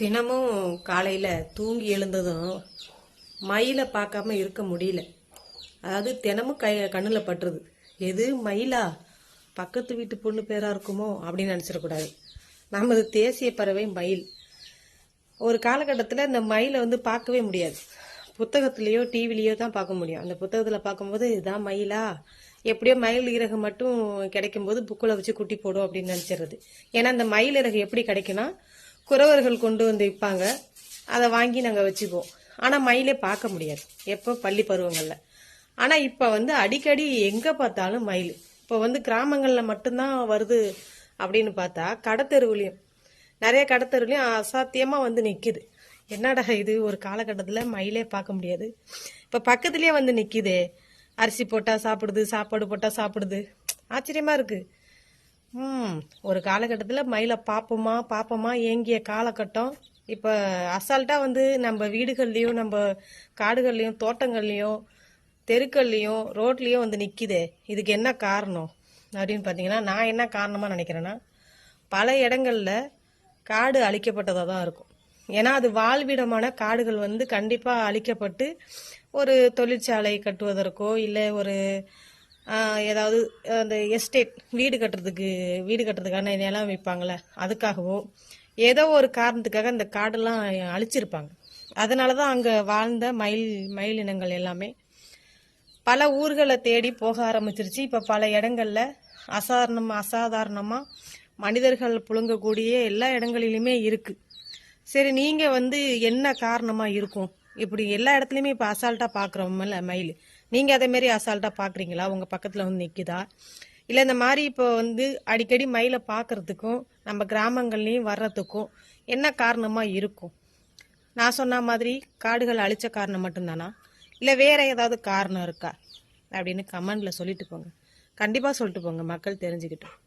தினமும் காலையில் தூங்கி எழுந்ததும் மயிலை பார்க்காம இருக்க முடியல. அதாவது தினமும் கண்ணில் பட்டுருது. எது மயிலா? பக்கத்து வீட்டு பொண்ணு பேரா இருக்குமோ அப்படின்னு நினச்சிடக்கூடாது. நமது தேசிய பறவை மயில். ஒரு காலகட்டத்தில் இந்த மயிலை பார்க்கவே முடியாது. புத்தகத்திலேயோ டிவிலேயோ தான் பார்க்க முடியும். அந்த புத்தகத்தில் பார்க்கும்போது இதான் மயிலா, எப்படியோ மயில் இறகு மட்டும் கிடைக்கும்போது புக்கில் வச்சு குட்டி போடும் அப்படின்னு நினச்சிடுறது. ஏன்னா அந்த மயில் இறகு எப்படி கிடைக்குன்னா, குறவர்கள் கொண்டு வந்து விற்பாங்க, அதை வாங்கி நாங்கள் வச்சுக்குவோம். ஆனால் மயிலே பார்க்க முடியாது எப்போ பள்ளி பருவங்களில். ஆனால் இப்போ அடிக்கடி எங்கே பார்த்தாலும் மயில். இப்போ கிராமங்களில் மட்டும்தான் வருது அப்படின்னு பார்த்தா, கடத்தெருவுலையும் நிறைய கடத்தெருவுலையும் அசாத்தியமாக நிற்கிது. என்னடா இது, ஒரு காலகட்டத்தில் மயிலே பார்க்க முடியாது, இப்போ பக்கத்துலேயே நிற்கிதே. அரிசி போட்டால் சாப்பிடுது, சாப்பாடு போட்டால் சாப்பிடுது. ஆச்சரியமாக இருக்குது. ஒரு காலகட்டத்தில் மயிலை பார்ப்போமா ஏங்கிய காலகட்டம் இப்போ அசால்ட்டாக நம்ம வீடுகள்லையும் நம்ம காடுகள்லையும் தோட்டங்கள்லையும் தெருக்கள்லையும் ரோட்லேயும் நிற்கிதே. இதுக்கு என்ன காரணம் அப்படின்னு பார்த்தீங்கன்னா, நான் என்ன காரணமாக நினைக்கிறேன்னா, பல இடங்களில் காடு அழிக்கப்பட்டதாக தான் இருக்கும். ஏன்னா அது வாழ்விடமான காடுகள் கண்டிப்பாக அழிக்கப்பட்டு ஒரு தொழிற்சாலை கட்டுவதற்கோ இல்லை ஒரு ஏதாவது அந்த எஸ்டேட் வீடு கட்டுறதுக்கான நிலம் வைப்பாங்களே, அதுக்காகவோ ஏதோ ஒரு காரணத்துக்காக அந்த காடெல்லாம் அழிச்சிருப்பாங்க. அதனால தான் அங்கே வாழ்ந்த மயில் இனங்கள் எல்லாமே பல ஊர்களை தேடி போக ஆரம்பிச்சிருச்சு. இப்போ பல இடங்களில் அசாதாரணமாக மனிதர்கள் புழுங்கக்கூடிய எல்லா இடங்களிலுமே இருக்குது. சரி, நீங்கள் என்ன காரணமாக இருக்கும் இப்படி எல்லா இடத்துலையுமே இப்போ அசால்ட்டாக பார்க்குறோம்ல மயில், நீங்கள் அதேமாரி அசால்ட்டாக பார்க்குறீங்களா? உங்கள் பக்கத்தில் நிற்குதா? இல்லை இந்த மாதிரி இப்போ அடிக்கடி மயிலை பார்க்குறதுக்கும் நம்ம கிராமங்கள்லேயும் வர்றதுக்கும் என்ன காரணமாக இருக்கும்? நான் சொன்ன மாதிரி காடுகள் அழித்த காரணம் மட்டும்தானா, இல்லை வேறு ஏதாவது காரணம் இருக்கா அப்படின்னு கமெண்டில் சொல்லிட்டு போங்க. கண்டிப்பாக சொல்லிட்டு போங்க, மக்கள் தெரிஞ்சுக்கிட்டோம்.